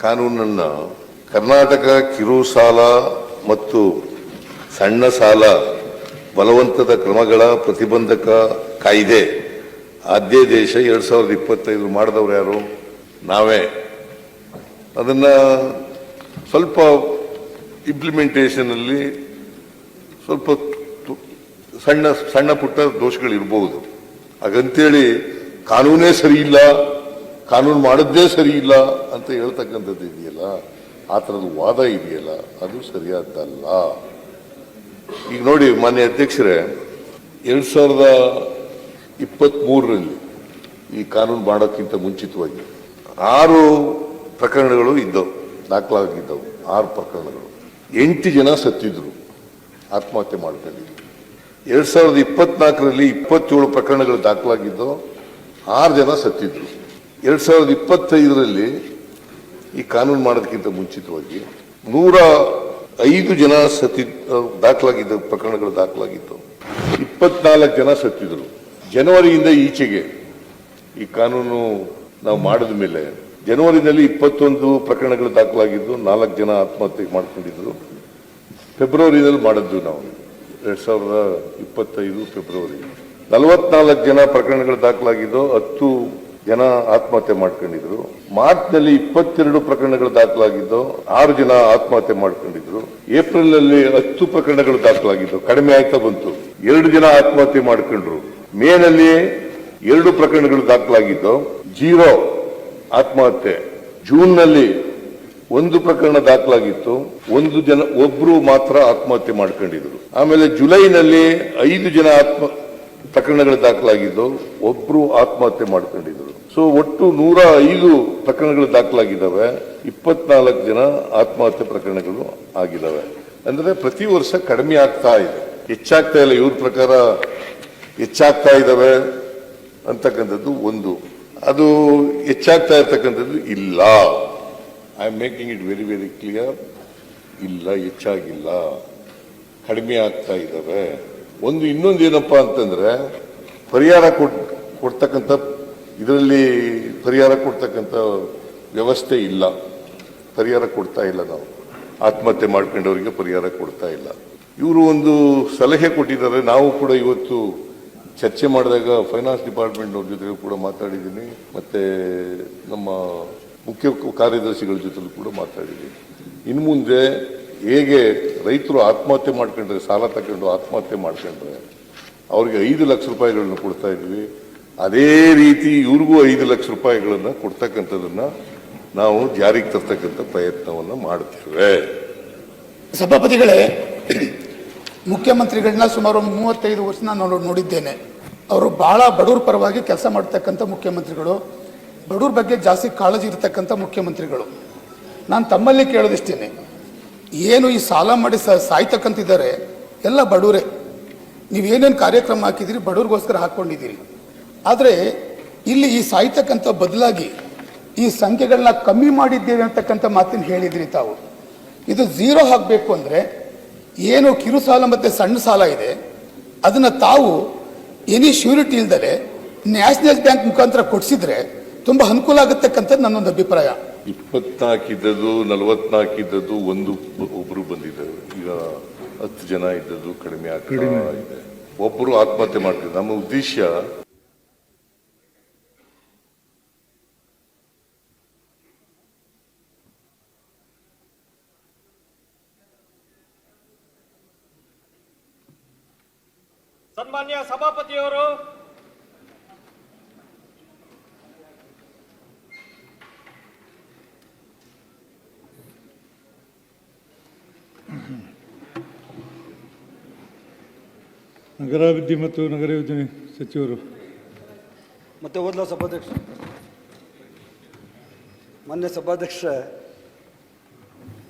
ಕಾನೂನನ್ನು ಕರ್ನಾಟಕ ಕಿರು ಸಾಲ ಮತ್ತು ಸಣ್ಣ ಸಾಲ ಬಲವಂತದ ಕ್ರಮಗಳ ಪ್ರತಿಬಂಧಕ ಕಾಯ್ದೆ ಅಧ್ಯಾದೇಶ 2025 ಮಾಡಿದವರು ಯಾರು? ನಾವೇ. ಅದನ್ನ ಸ್ವಲ್ಪ ಇಂಪ್ಲಿಮೆಂಟೇಷನ್ ಅಲ್ಲಿ ಸ್ವಲ್ಪ ಸಣ್ಣ ಸಣ್ಣ ಪುಟ್ಟ ದೋಷಗಳಿರಬಹುದು. ಹಾಗಂತೇಳಿ ಕಾನೂನೇ ಸರಿ ಇಲ್ಲ, ಕಾನೂನು ಮಾಡಿದ್ದೇ ಸರಿ ಇಲ್ಲ ಅಂತ ಹೇಳ್ತಕ್ಕಂಥದ್ದು ಇದೆಯಲ್ಲ, ಆ ಥರದ ವಾದ ಇದೆಯಲ್ಲ, ಅದು ಸರಿಯಾದ್ದಲ್ಲ. ಈಗ ನೋಡಿ, ಮಾನ್ಯ ಅಧ್ಯಕ್ಷರೇ, 2023ರಲ್ಲಿ ಈ ಕಾನೂನು ಮಾಡೋಕ್ಕಿಂತ ಮುಂಚಿತವಾಗಿ 6 ಪ್ರಕರಣಗಳು ಇದ್ದವು, ದಾಖಲಾಗಿದ್ದವು. 6 ಪ್ರಕರಣಗಳು, 8 ಜನ ಸತ್ತಿದ್ರು, ಆತ್ಮಹತ್ಯೆ ಮಾಡ್ಕೊಂಡಿದ್ರು. 2024ರಲ್ಲಿ 27 ಪ್ರಕರಣಗಳು ದಾಖಲಾಗಿದ್ದು, 6 ಜನ ಸತ್ತಿದ್ರು. 2025ರಲ್ಲಿ ಈ ಕಾನೂನು ಮಾಡೋದಕ್ಕಿಂತ ಮುಂಚಿತವಾಗಿ 105 ಜನ ದಾಖಲಾಗಿದ್ದ ಪ್ರಕರಣಗಳು ದಾಖಲಾಗಿದ್ದು, 24 ಜನ ಸತ್ತಿದ್ರು. ಜನವರಿಯಿಂದ ಈಚೆಗೆ ಈ ಕಾನೂನು ನಾವು ಮಾಡಿದ ಮೇಲೆ ಜನವರಿನಲ್ಲಿ 21 ಪ್ರಕರಣಗಳು ದಾಖಲಾಗಿದ್ದು, 4 ಜನ ಆತ್ಮಹತ್ಯೆ ಮಾಡ್ಕೊಂಡಿದ್ರು. ಫೆಬ್ರವರಿನಲ್ಲಿ ಮಾಡಿದ್ದು ನಾವು 2025 ಫೆಬ್ರವರಿ 44 ಜನ ಪ್ರಕರಣಗಳು ದಾಖಲಾಗಿದ್ದು, 10 ಜನ ಆತ್ಮಹತ್ಯೆ ಮಾಡ್ಕೊಂಡಿದ್ರು. ಮಾರ್ಚ್ನಲ್ಲಿ 22 ಪ್ರಕರಣಗಳು ದಾಖಲಾಗಿದ್ದು, 6 ಜನ ಆತ್ಮಹತ್ಯೆ ಮಾಡ್ಕೊಂಡಿದ್ರು. ಏಪ್ರಿಲ್ ನಲ್ಲಿ 10 ಪ್ರಕರಣಗಳು ದಾಖಲಾಗಿದ್ದು, ಕಡಿಮೆ ಆಯ್ತಾ ಬಂತು, 2 ಜನ ಆತ್ಮಹತ್ಯೆ ಮಾಡ್ಕೊಂಡ್ರು. ಮೇ ನಲ್ಲಿ 2 ಪ್ರಕರಣಗಳು ದಾಖಲಾಗಿದ್ದು, 0 ಆತ್ಮಹತ್ಯೆ. ಜೂನ್ ನಲ್ಲಿ 1 ಪ್ರಕರಣ ದಾಖಲಾಗಿತ್ತು, 1 ಮಾತ್ರ ಆತ್ಮಹತ್ಯೆ ಮಾಡ್ಕೊಂಡಿದ್ರು. ಆಮೇಲೆ ಜುಲೈನಲ್ಲಿ 5 ಜನ ಪ್ರಕರಣಗಳು ದಾಖಲಾಗಿದ್ದು, 1 ಆತ್ಮಹತ್ಯೆ ಮಾಡ್ಕೊಂಡಿದ್ರು. ಸೊ ಒಟ್ಟು 105 ಪ್ರಕರಣಗಳು ದಾಖಲಾಗಿದ್ದಾವೆ, 24 ಜನ ಆತ್ಮಹತ್ಯೆ ಪ್ರಕರಣಗಳು ಆಗಿದ್ದಾವೆ. ಅಂದ್ರೆ ಪ್ರತಿ ವರ್ಷ ಕಡಿಮೆ ಆಗ್ತಾ ಇದೆ, ಹೆಚ್ಚಾಗ್ತಾ ಇಲ್ಲ. ಇವ್ರ ಪ್ರಕಾರ ಹೆಚ್ಚಾಗ್ತಾ ಇದ್ದಾವೆ ಅಂತಕ್ಕಂಥದ್ದು ಒಂದು. ಅದು ಹೆಚ್ಚಾಗ್ತಾ ಇರ್ತಕ್ಕಂಥದ್ದು ಇಲ್ಲ. I am making it very very clear. ಇಲ್ಲ, ಹೆಚ್ಚಾಗಿಲ್ಲ, ಕಡಿಮೆ ಆಗ್ತಾ ಇದ್ದಾವೆ. ಇನ್ನೊಂದು ಏನಪ್ಪಾ ಅಂತಂದ್ರೆ, ಪರಿಹಾರ ಕೊಡ್ತಕ್ಕಂಥ ಇದರಲ್ಲಿ ಪರಿಹಾರ ಕೊಡ್ತಕ್ಕಂಥ ವ್ಯವಸ್ಥೆ ಇಲ್ಲ. ಪರಿಹಾರ ಕೊಡ್ತಾ ಇಲ್ಲ. ನಾವು ಆತ್ಮಹತ್ಯೆ ಮಾಡ್ಕೊಂಡವರಿಗೆ ಪರಿಹಾರ ಕೊಡ್ತಾ ಇಲ್ಲ. ಇವರು ಒಂದು ಸಲಹೆ ಕೊಟ್ಟಿದ್ದಾರೆ. ನಾವು ಕೂಡ ಇವತ್ತು ಚರ್ಚೆ ಮಾಡಿದಾಗ ಫೈನಾನ್ಸ್ ಡಿಪಾರ್ಟ್ಮೆಂಟ್ನವ್ರ ಜೊತೆ ಕೂಡ ಮಾತಾಡಿದ್ದೀನಿ, ಮತ್ತೆ ನಮ್ಮ ಮುಖ್ಯ ಕಾರ್ಯದರ್ಶಿಗಳ ಜೊತೆಲೂ ಕೂಡ ಮಾತಾಡಿದ್ದೀನಿ. ಇನ್ನು ಮುಂದೆ ಹೇಗೆ ರೈತರು ಆತ್ಮಹತ್ಯೆ ಮಾಡ್ಕೊಂಡ್ರೆ, ಸಾಲ ತಗೊಂಡು ಆತ್ಮಹತ್ಯೆ ಮಾಡ್ಕೊಂಡ್ರೆ ಅವ್ರಿಗೆ 5 ಲಕ್ಷ ರೂಪಾಯಿಗಳನ್ನ ಕೊಡ್ತಾ ಇದ್ವಿ, ಅದೇ ರೀತಿ ಇವ್ರಿಗೂ 5 ಲಕ್ಷ ರೂಪಾಯಿಗಳನ್ನ ಕೊಡ್ತಕ್ಕಂಥದನ್ನ ನಾವು ಜಾರಿಗೆ ತರ್ತಕ್ಕಂಥ ಪ್ರಯತ್ನವನ್ನ ಮಾಡ್ತೇವೆ. ಸಭಾಪತಿಗಳೇ, ಮುಖ್ಯಮಂತ್ರಿಗಳನ್ನ ಸುಮಾರು 35 ವರ್ಷ ನಾನು ನೋಡಿದ್ದೇನೆ. ಅವರು ಬಹಳ ಬಡವ್ರ ಪರವಾಗಿ ಕೆಲಸ ಮಾಡ್ತಕ್ಕಂಥ ಮುಖ್ಯಮಂತ್ರಿಗಳು, ಬಡವ್ರ ಬಗ್ಗೆ ಜಾಸ್ತಿ ಕಾಳಜಿ ಇರತಕ್ಕಂಥ ಮುಖ್ಯಮಂತ್ರಿಗಳು. ನಾನು ತಮ್ಮಲ್ಲಿ ಕೇಳೋದಿಷ್ಟೇನೆ, ಏನು ಈ ಸಾಲ ಮಾಡಿ ಸಾಯ್ತಕ್ಕಂತಿದ್ದಾರೆ ಎಲ್ಲ ಬಡವರೇ. ನೀವೇನೇನು ಕಾರ್ಯಕ್ರಮ ಹಾಕಿದ್ದೀರಿ ಬಡವ್ರಿಗೋಸ್ಕರ ಹಾಕ್ಕೊಂಡಿದ್ದೀರಿ. ಆದರೆ ಇಲ್ಲಿ ಈ ಸಾಯ್ತಕ್ಕಂಥ ಬದಲಾಗಿ ಈ ಸಂಖ್ಯೆಗಳನ್ನ ಕಮ್ಮಿ ಮಾಡಿದ್ದೇವೆ ಅಂತಕ್ಕಂಥ ಮಾತಿನ ಹೇಳಿದ್ರಿ ತಾವು. ಇದು 0 ಆಗಬೇಕು ಅಂದರೆ ಏನು ಕಿರು ಸಾಲ ಮತ್ತು ಸಣ್ಣ ಸಾಲ ಇದೆ ಅದನ್ನು ತಾವು ಎನಿ ಶ್ಯೂರಿಟಿ ಇಲ್ದಲೆ ನ್ಯಾಷನಲ್ ಬ್ಯಾಂಕ್ ಮುಖಾಂತರ ಕೊಡಿಸಿದ್ರೆ ತುಂಬ ಅನುಕೂಲ ಆಗತಕ್ಕಂಥದ್ದು ನನ್ನೊಂದು ಅಭಿಪ್ರಾಯ. 24 ಇದ್ದದ್ದು 44 ಇದ್ದದ್ದು ಒಬ್ರು ಬಂದಿದ್ದಾರೆ. ಈಗ 10 ಜನ ಇದ್ದದ್ದು ಕಡಿಮೆ ಆಗ್ತಾ ಇದೆ. ಒಬ್ಬರು ಆತ್ಮಹತ್ಯೆ ಮಾಡ್ತಿದ್ದಾರೆ. ನಮ್ಮ ಉದ್ದೇಶ ಸನ್ಮಾನ್ಯ ಸಭಾಪತಿಯವರು, ನಗರಾಭಿವೃದ್ಧಿ ಮತ್ತು ನಗರ ಯೋಜನೆ ಸಚಿವರು ಮತ್ತೆ ಓದ್ಲ ಸಭಾಧ್ಯಕ್ಷ. ಮಾನ್ಯ ಸಭಾಧ್ಯಕ್ಷ,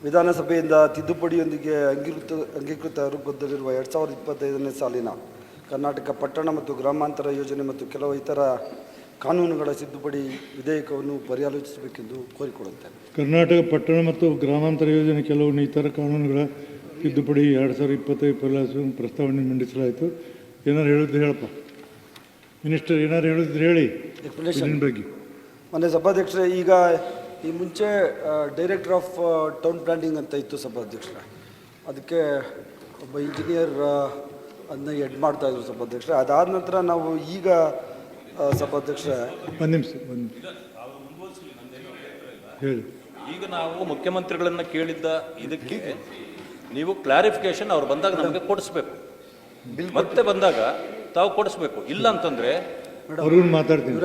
ವಿಧಾನಸಭೆಯಿಂದ ತಿದ್ದುಪಡಿಯೊಂದಿಗೆ ಅಂಗೀಕೃತ ರೂಪದಲ್ಲಿರುವ 2025ನೇ ಸಾಲಿನ ಕರ್ನಾಟಕ ಪಟ್ಟಣ ಮತ್ತು ಗ್ರಾಮಾಂತರ ಯೋಜನೆ ಮತ್ತು ಕೆಲವು ಇತರ ಕಾನೂನುಗಳ ತಿದ್ದುಪಡಿ ವಿಧೇಯಕವನ್ನು ಪರ್ಯಾಲೋಚಿಸಬೇಕೆಂದು ಕೋರಿಕೊಳ್ಳುತ್ತೇನೆ. ಕರ್ನಾಟಕ ಪಟ್ಟಣ ಮತ್ತು ಗ್ರಾಮಾಂತರ ಯೋಜನೆ ಕೆಲವು ಇತರ ಕಾನೂನುಗಳ ತಿದ್ದುಪಡಿ 2025 ಪ್ರಸ್ತಾವನೆ ಮಂಡಿಸಲಾಯಿತು. ಏನಾರು ಹೇಳಿದ್ರೆ ಹೇಳಪ್ಪ ಮಿನಿಸ್ಟರ್, ಏನಾರು ಹೇಳಿದ್ರೆ ಹೇಳಿ. ಎಕ್ಸ್ಪ್ಲನೇಷನ್ ಬಗ್ಗೆ ಮಾನ್ಯ ಸಭಾಧ್ಯಕ್ಷರೇ, ಈಗ ಈ ಮುಂಚೆ ಡೈರೆಕ್ಟರ್ ಆಫ್ ಟೌನ್ ಪ್ಲಾನಿಂಗ್ ಅಂತ ಇತ್ತು ಸಭಾಧ್ಯಕ್ಷರೇ, ಅದಕ್ಕೆ ಒಬ್ಬ ಇಂಜಿನಿಯರ್ ಅದನ್ನ ಹೆಡ್ ಮಾಡ್ತಾಯಿದ್ರು ಸಭಾಧ್ಯಕ್ಷರೇ. ಅದಾದ ನಂತರ ನಾವು ಈಗ ಸಭಾಧ್ಯಕ್ಷರೇ ಒಂದು ನಿಮಿಷ ಹೇಳಿ. ಈಗ ನಾವು ಮುಖ್ಯಮಂತ್ರಿಗಳನ್ನ ಕೇಳಿದ್ದ ಇದಕ್ಕೆ ನೀವು ಕ್ಲಾರಿಫಿಕೇಶನ್ ಅವ್ರು ಬಂದಾಗ ನಮಗೆ ಕೊಡಿಸ್ಬೇಕು, ಮತ್ತೆ ಬಂದಾಗ ತಾವು ಕೊಡಿಸ್ಬೇಕು. ಇಲ್ಲ ಅಂತಂದ್ರೆ ಅವ್ರಿಗೂ ಮಾತಾಡ್ತೀನಿ.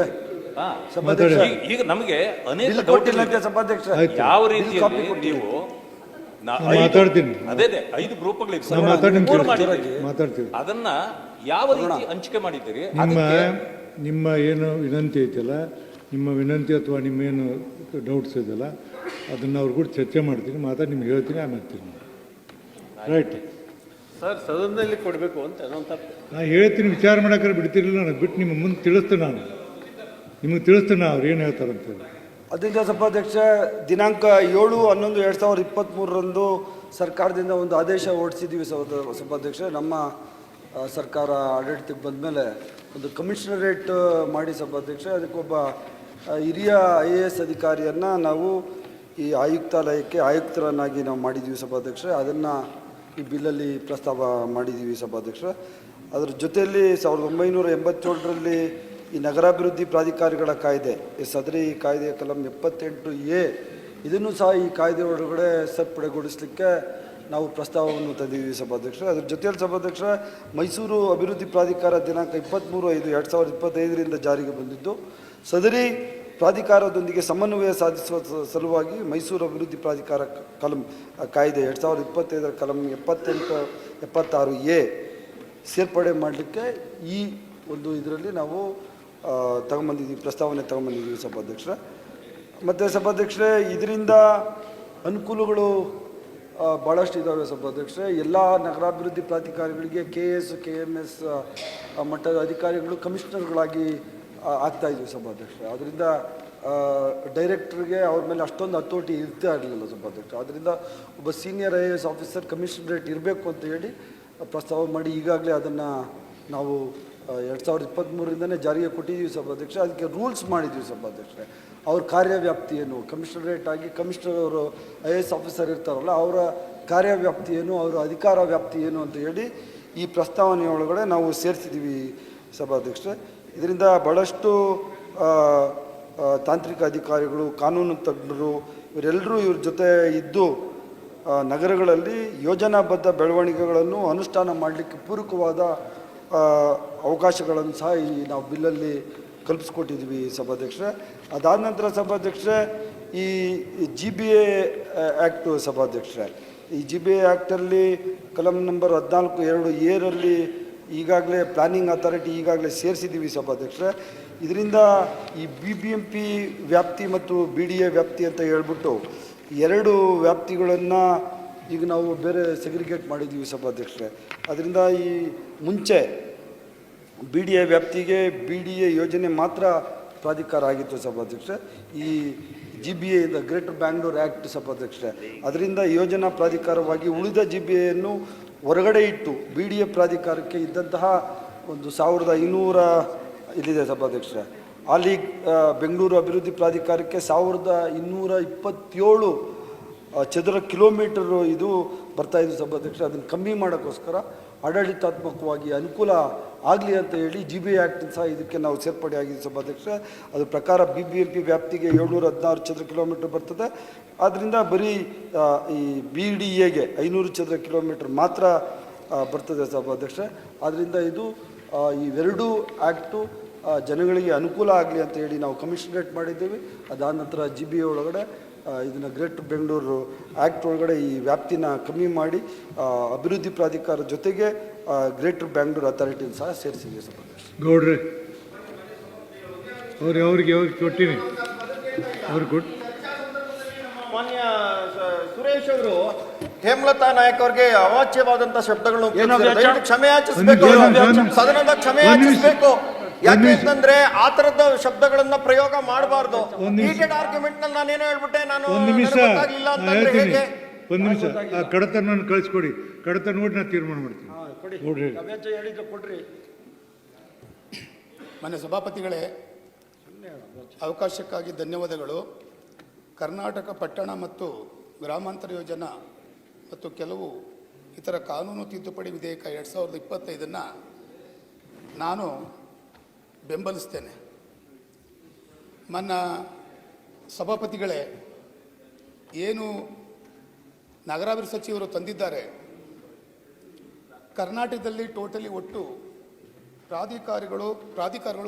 ಈಗ ನಮಗೆ ಅನೇಕ ಡೌಟ್ ಇಲ್ಲ ಸಭಾಧ್ಯಕ್ಷರೇ. ಯಾವ ರೀತಿಯಲ್ಲಿ ನೀವು ಮಾತಾಡ್ತೀನಿ. ಅದೇ 5 ಗ್ರೂಪ್ಗಳಿವೆ, ಮಾತಾಡ್ತೀವಿ. ಅದನ್ನ ಯಾವ ರೀತಿ ಹಂಚಿಕೆ ಮಾಡಿದ್ದೀರಿ? ನಿಮ್ಮ ಏನು ವಿನಂತಿ ಐತಲ್ಲ, ನಿಮ್ಮ ವಿನಂತಿ ಅಥವಾ ನಿಮ್ಮೇನು ಡೌಟ್ಸ್ ಇದೆಯಲ್ಲ ಅದನ್ನು ಅವ್ರು ಕೂಡ ಚರ್ಚೆ ಮಾಡ್ತೀನಿ, ಮಾತಾಡಿ ನಿಮ್ಗೆ ಹೇಳ್ತೀನಿ, ಆಮೇಲೆ ರೈಟ್ ಸರ್ ಸದನದಲ್ಲಿ ಕೊಡಬೇಕು ಅಂತ ನಾನು ಹೇಳ್ತೀನಿ. ವಿಚಾರ ಮಾಡೋಕ್ಕಾರೆ ಬಿಡ್ತಿರಲಿಲ್ಲ, ನನಗೆ ಬಿಟ್ಟು ನಿಮ್ಮ ಮುಂದೆ ತಿಳಿಸ್ತೇನೆ, ನಾನು ನಿಮಗೆ ತಿಳಿಸ್ತೇನೆ ಅವ್ರು ಏನು ಹೇಳ್ತಾರಂತೇಳಿ. ಅದರಿಂದ ಸಭಾಧ್ಯಕ್ಷ ದಿನಾಂಕ 7/11/2023 ಸರ್ಕಾರದಿಂದ ಒಂದು ಆದೇಶ ಹೊರಡಿಸಿದ್ದೀವಿ ಸಭಾಧ್ಯಕ್ಷ. ನಮ್ಮ ಸರ್ಕಾರ ಆಡಳಿತಕ್ಕೆ ಬಂದ ಮೇಲೆ ಒಂದು ಕಮಿಷನರೇಟ್ ಮಾಡಿ ಸಭಾಧ್ಯಕ್ಷ, ಅದಕ್ಕೊಬ್ಬ ಹಿರಿಯ IAS ಅಧಿಕಾರಿಯನ್ನು ನಾವು ಈ ಆಯುಕ್ತಾಲಯಕ್ಕೆ ಆಯುಕ್ತರನ್ನಾಗಿ ನಾವು ಮಾಡಿದ್ದೀವಿ ಸಭಾಧ್ಯಕ್ಷ. ಅದನ್ನು ಈ ಬಿಲ್ಲಲ್ಲಿ ಪ್ರಸ್ತಾವ ಮಾಡಿದ್ದೀವಿ ಸಭಾಧ್ಯಕ್ಷ. ಅದರ ಜೊತೆಯಲ್ಲಿ 1987ರಲ್ಲಿ ಈ ನಗರಾಭಿವೃದ್ಧಿ ಪ್ರಾಧಿಕಾರಗಳ ಕಾಯ್ದೆ, ಈ ಸದರಿ ಕಾಯ್ದೆಯ ಕಲಂ 78A ಇದನ್ನು ಸಹ ಈ ಕಾಯ್ದೆ ಒಳಗಡೆ ಸೇರ್ಪಡೆಗೊಳಿಸಲಿಕ್ಕೆ ನಾವು ಪ್ರಸ್ತಾವವನ್ನು ತಂದಿದ್ದೀವಿ ಸಭಾಧ್ಯಕ್ಷ. ಅದ್ರ ಜೊತೆಯಲ್ಲಿ ಸಭಾಧ್ಯಕ್ಷ ಮೈಸೂರು ಅಭಿವೃದ್ಧಿ ಪ್ರಾಧಿಕಾರ ದಿನಾಂಕ 23/5/2025 ಜಾರಿಗೆ ಬಂದಿದ್ದು, ಸದರಿ ಪ್ರಾಧಿಕಾರದೊಂದಿಗೆ ಸಮನ್ವಯ ಸಾಧಿಸುವ ಸಲುವಾಗಿ ಮೈಸೂರು ಅಭಿವೃದ್ಧಿ ಪ್ರಾಧಿಕಾರ ಕಾಯ್ದೆ 2025 ಕಲಂ 78-76A ಸೇರ್ಪಡೆ ಮಾಡಲಿಕ್ಕೆ ಈ ಒಂದು ಇದರಲ್ಲಿ ನಾವು ತಗೊಂಬಂದಿದ್ದೀವಿ, ಪ್ರಸ್ತಾವನೆ ತಗೊಂಬಂದಿದ್ದೀವಿ ಸಭಾಧ್ಯಕ್ಷರೇ. ಮತ್ತು ಸಭಾಧ್ಯಕ್ಷರೇ ಇದರಿಂದ ಅನುಕೂಲಗಳು ಭಾಳಷ್ಟು ಇದ್ದಾವೆ ಸಭಾಧ್ಯಕ್ಷರೇ. ಎಲ್ಲ ನಗರಾಭಿವೃದ್ಧಿ ಪ್ರಾಧಿಕಾರಗಳಿಗೆ KS KMS ಮಟ್ಟದ ಅಧಿಕಾರಿಗಳು ಕಮಿಷನರ್ಗಳಾಗಿ ಆಗ್ತಾಯಿದ್ವಿ ಸಭಾಧ್ಯಕ್ಷರೇ. ಅದರಿಂದ ಡೈರೆಕ್ಟ್ರಿಗೆ ಅವ್ರ ಮೇಲೆ ಅಷ್ಟೊಂದು ಹತೋಟಿ ಇರ್ತಾ ಇರಲಿಲ್ಲ ಸಭಾಧ್ಯಕ್ಷ. ಆದ್ದರಿಂದ ಒಬ್ಬ ಸೀನಿಯರ್ IAS ಆಫೀಸರ್ ಕಮಿಷನರೇಟ್ ಇರಬೇಕು ಅಂತ ಹೇಳಿ ಪ್ರಸ್ತಾವ ಮಾಡಿ ಈಗಾಗಲೇ ಅದನ್ನು ನಾವು 2023ರಿಂದನೇ ಜಾರಿಗೆ ಕೊಟ್ಟಿದ್ದೀವಿ ಸಭಾಧ್ಯಕ್ಷ. ಅದಕ್ಕೆ ರೂಲ್ಸ್ ಮಾಡಿದ್ದೀವಿ ಸಭಾಧ್ಯಕ್ಷರೇ. ಅವ್ರ ಕಾರ್ಯವ್ಯಾಪ್ತಿ ಏನು, ಕಮಿಷನರೇಟ್ ಆಗಿ ಕಮಿಷನರ್ ಅವರು IAS ಆಫೀಸರ್ ಇರ್ತಾರಲ್ಲ ಅವರ ಕಾರ್ಯವ್ಯಾಪ್ತಿ ಏನು, ಅವರ ಅಧಿಕಾರ ವ್ಯಾಪ್ತಿ ಏನು ಅಂತ ಹೇಳಿ ಈ ಪ್ರಸ್ತಾವನೆಯೊಳಗಡೆ ನಾವು ಸೇರಿಸಿದ್ದೀವಿ ಸಭಾಧ್ಯಕ್ಷರೇ. ಇದರಿಂದ ಭಾಳಷ್ಟು ತಾಂತ್ರಿಕ ಅಧಿಕಾರಿಗಳು, ಕಾನೂನು ತಜ್ಞರು ಇವರೆಲ್ಲರೂ ಇವ್ರ ಜೊತೆ ಇದ್ದು ನಗರಗಳಲ್ಲಿ ಯೋಜನಾಬದ್ಧ ಬೆಳವಣಿಗೆಗಳನ್ನು ಅನುಷ್ಠಾನ ಮಾಡಲಿಕ್ಕೆ ಪೂರಕವಾದ ಅವಕಾಶಗಳನ್ನು ಸಹ ಈ ನಾವು ಬಿಲ್ಲಲ್ಲಿ ಕಲ್ಪಿಸ್ಕೊಟ್ಟಿದ್ವಿ ಸಭಾಧ್ಯಕ್ಷರೇ. ಅದಾದ ನಂತರ ಸಭಾಧ್ಯಕ್ಷರೇ ಈ GBA ಆ್ಯಕ್ಟು ಸಭಾಧ್ಯಕ್ಷರೇ, ಈ GBA ಆ್ಯಕ್ಟಲ್ಲಿ ಕಲಂ ನಂಬರ್ 14(2)A ಈಗಾಗಲೇ ಪ್ಲಾನಿಂಗ್ ಅಥಾರಿಟಿ ಈಗಾಗಲೇ ಸೇರಿಸಿದ್ದೀವಿ ಸಭಾಧ್ಯಕ್ಷರೇ. ಇದರಿಂದ ಈ BBMP ವ್ಯಾಪ್ತಿ ಮತ್ತು BDA ವ್ಯಾಪ್ತಿ ಅಂತ ಹೇಳ್ಬಿಟ್ಟು 2 ವ್ಯಾಪ್ತಿಗಳನ್ನು ಈಗ ನಾವು ಬೇರೆ ಸೆಗ್ರಿಗೇಟ್ ಮಾಡಿದ್ದೀವಿ ಸಭಾಧ್ಯಕ್ಷರೇ. ಅದರಿಂದ ಈ ಮುಂಚೆ BDA ವ್ಯಾಪ್ತಿಗೆ BDA ಯೋಜನೆ ಮಾತ್ರ ಪ್ರಾಧಿಕಾರ ಆಗಿತ್ತು ಸಭಾಧ್ಯಕ್ಷರೇ. ಈ GBA ಇಂದ ಗ್ರೇಟರ್ ಬ್ಯಾಂಗ್ಳೂರ್ ಆ್ಯಕ್ಟ್ ಸಭಾಧ್ಯಕ್ಷರೇ, ಅದರಿಂದ ಯೋಜನಾ ಪ್ರಾಧಿಕಾರವಾಗಿ ಉಳಿದ GBAಯನ್ನು ಹೊರಗಡೆ ಇಟ್ಟು BDA ಪ್ರಾಧಿಕಾರಕ್ಕೆ ಇದ್ದಂತಹ ಒಂದು 1500 ಇದಿದೆ ಸಭಾಧ್ಯಕ್ಷರೇ. ಅಲ್ಲಿ ಬೆಂಗಳೂರು ಅಭಿವೃದ್ಧಿ ಪ್ರಾಧಿಕಾರಕ್ಕೆ 1227 ಚದರ ಕಿಲೋಮೀಟರು ಇದು ಬರ್ತಾಯಿದ್ದು ಸಭಾಧ್ಯಕ್ಷ. ಅದನ್ನು ಕಮ್ಮಿ ಮಾಡೋಕ್ಕೋಸ್ಕರ ಆಡಳಿತಾತ್ಮಕವಾಗಿ ಅನುಕೂಲ ಆಗಲಿ ಅಂತ ಹೇಳಿ GBA ಆ್ಯಕ್ಟ್ ಸಹ ಇದಕ್ಕೆ ನಾವು ಸೇರ್ಪಡೆ ಆಗಿದೆ ಸಭಾಧ್ಯಕ್ಷ. ಅದ್ರ ಪ್ರಕಾರ BBMP ವ್ಯಾಪ್ತಿಗೆ 716 ಚದರ ಕಿಲೋಮೀಟರ್ ಬರ್ತದೆ. ಆದ್ದರಿಂದ ಬರೀ ಈ BDAಗೆ 500 ಚದರ ಕಿಲೋಮೀಟರ್ ಮಾತ್ರ ಬರ್ತದೆ ಸಭಾಧ್ಯಕ್ಷ. ಆದ್ದರಿಂದ ಇದು ಇವೆರಡೂ ಆ್ಯಕ್ಟು ಜನಗಳಿಗೆ ಅನುಕೂಲ ಆಗಲಿ ಅಂತ ಹೇಳಿ ನಾವು ಕಮಿಷನರೇಟ್ ಮಾಡಿದ್ದೀವಿ. ಅದಾದ ನಂತರ GBA ಒಳಗಡೆ ಇದನ್ನು ಗ್ರೇಟರ್ ಬೆಂಗಳೂರು ಆ್ಯಕ್ಟ್ ಒಳಗಡೆ ಈ ವ್ಯಾಪ್ತಿನ ಕಮ್ಮಿ ಮಾಡಿ ಅಭಿವೃದ್ಧಿ ಪ್ರಾಧಿಕಾರ ಜೊತೆಗೆ ಗ್ರೇಟರ್ ಬ್ಯಾಂಗ್ಳೂರ್ ಅಥಾರಿಟಿನ ಸಹ ಸೇರಿಸಿದ್ದೀವಿ ಸಭಾಧ್ಯಕ್ಷ. ಗೌಡ್ರೆ ಅವ್ರಿಗೆ ಕೊಟ್ಟಿನಿ ಅವ್ರಿಗೆ ಕೊಟ್ಟು ಮಾನ್ಯ ಸುರೇಶ್ ಅವರು ಹೇಮಲತಾ ನಾಯಕ್ ಅವರಿಗೆ ಅವಾಚ್ಯವಾದಂತ ಶಬ್ದಗಳನ್ನು ಕ್ಷಮೆ ಯಾಚಿಸಬೇಕು, ಸದನದ ಕ್ಷಮೆ ಯಾಚಿಸಬೇಕು. ಯಾಕೆ ಅಂತಂದ್ರೆ ಆ ತರದ ಶಬ್ದಗಳನ್ನ ಪ್ರಯೋಗ ಮಾಡಬಾರ್ದು. ಹೀಟೆಡ್ ಆರ್ಗ್ಯುಮೆಂಟ್ ನಲ್ಲಿ ನಾನೇನೋ ಹೇಳ್ಬಿಟ್ಟೆ, ನಾನು ಒಂದು ನಿಮಿಷ ಹೇಗೆ ಒಂದು ನಿಮಿಷ ಆ ಕಡತನ ಕಳಿಸ್ಕೊಡಿ, ಕಡತ ನೋಡಿ ನಾನು ತೀರ್ಮಾನ ಮಾಡ್ತೀನಿ. ನೋಡ್ರಿ ಕೊಡ್ರಿ. ಮಾನ್ಯ ಸಭಾಪತಿಗಳೇ, ಅವಕಾಶಕ್ಕಾಗಿ ಧನ್ಯವಾದಗಳು. ಕರ್ನಾಟಕ ಪಟ್ಟಣ ಮತ್ತು ಗ್ರಾಮಾಂತರ ಯೋಜನಾ ಮತ್ತು ಕೆಲವು ಇತರ ಕಾನೂನು ತಿದ್ದುಪಡಿ ವಿಧೇಯಕ 2025 ನಾನು ಬೆಂಬಲಿಸ್ತೇನೆ. ಸಭಾಪತಿಗಳೇ, ಏನು ನಗರಾಭಿವೃದ್ಧಿ ಸಚಿವರು ತಂದಿದ್ದಾರೆ, ಕರ್ನಾಟಕದಲ್ಲಿ ಟೋಟಲಿ ಒಟ್ಟು ಪ್ರಾಧಿಕಾರಗಳು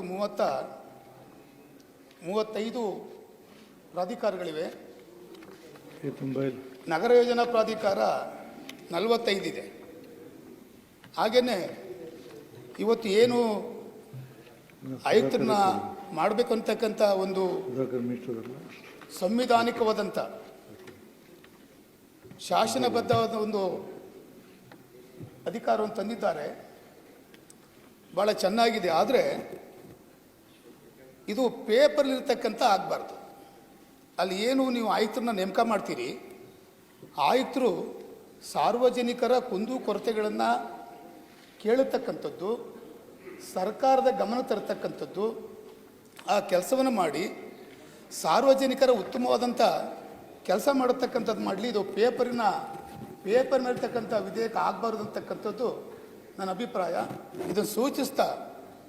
35 ಪ್ರಾಧಿಕಾರಗಳಿವೆ. ನಗರ ಯೋಜನಾ ಪ್ರಾಧಿಕಾರ 45 ಇದೆ. ಹಾಗೆಯೇ ಇವತ್ತು ಏನು ಆಯುಕ್ತರನ್ನ ಮಾಡಬೇಕಂತಕ್ಕಂಥ ಒಂದು ಸಂವಿಧಾನಿಕವಾದಂಥ ಶಾಸನಬದ್ಧವಾದ ಒಂದು ಅಧಿಕಾರವನ್ನು ತಂದಿದ್ದಾರೆ, ಭಾಳ ಚೆನ್ನಾಗಿದೆ. ಆದರೆ ಇದು ಪೇಪರ್ಲಿರ್ತಕ್ಕಂಥ ಆಗಬಾರ್ದು. ಅಲ್ಲಿ ಏನು ನೀವು ಆಯುಕ್ತರನ್ನ ನೇಮಕ ಮಾಡ್ತೀರಿ, ಆಯುಕ್ತರು ಸಾರ್ವಜನಿಕರ ಕುಂದು ಕೊರತೆಗಳನ್ನು ಕೇಳತಕ್ಕಂಥದ್ದು, ಸರ್ಕಾರದ ಗಮನ ತರತಕ್ಕಂಥದ್ದು, ಆ ಕೆಲಸವನ್ನು ಮಾಡಿ ಸಾರ್ವಜನಿಕರ ಉತ್ತಮವಾದಂಥ ಕೆಲಸ ಮಾಡತಕ್ಕಂಥದ್ದು ಮಾಡಲಿ. ಇದು ಪೇಪರ್ ಮೇಲ್ತಕ್ಕಂಥ ವಿಧೇಯಕ ಆಗಬಾರ್ದು ಅಂತಕ್ಕಂಥದ್ದು ನನ್ನ ಅಭಿಪ್ರಾಯ. ಇದನ್ನು ಸೂಚಿಸ್ತಾ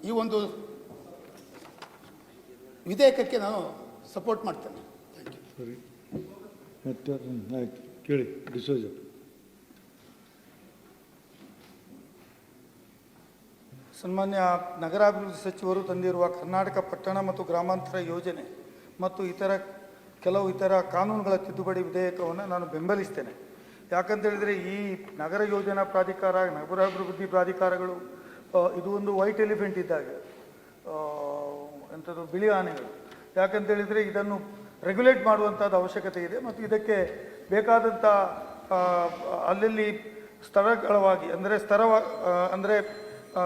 ಈ ಒಂದು ವಿಧೇಯಕಕ್ಕೆ ನಾನು ಸಪೋರ್ಟ್ ಮಾಡ್ತೇನೆ. ಸರಿ, ಮತ್ತೆ ಆಯ್ತು, ಕೇಳಿ ಡಿಸೋಜ. ಸನ್ಮಾನ್ಯ ನಗರಾಭಿವೃದ್ಧಿ ಸಚಿವರು ತಂದಿರುವ ಕರ್ನಾಟಕ ಪಟ್ಟಣ ಮತ್ತು ಗ್ರಾಮಾಂತರ ಯೋಜನೆ ಮತ್ತು ಕೆಲವು ಇತರ ಕಾನೂನುಗಳ ತಿದ್ದುಪಡಿ ವಿಧೇಯಕವನ್ನು ನಾನು ಬೆಂಬಲಿಸ್ತೇನೆ. ಯಾಕಂತೇಳಿದರೆ ಈ ನಗರ ಯೋಜನಾ ಪ್ರಾಧಿಕಾರ, ನಗರಾಭಿವೃದ್ಧಿ ಪ್ರಾಧಿಕಾರಗಳು ಇದು ಒಂದು ವೈಟ್ ಎಲಿಫೆಂಟ್ ಇದ್ದಾಗ, ಎಂಥದ್ದು ಬಿಳಿ ಆನೆಗಳು. ಯಾಕಂತೇಳಿದರೆ ಇದನ್ನು ರೆಗ್ಯುಲೇಟ್ ಮಾಡುವಂಥದ್ದು ಅವಶ್ಯಕತೆ ಇದೆ ಮತ್ತು ಇದಕ್ಕೆ ಬೇಕಾದಂಥ ಅಲ್ಲಲ್ಲಿ ಸ್ತರಗಳವಾಗಿ ಅಂದರೆ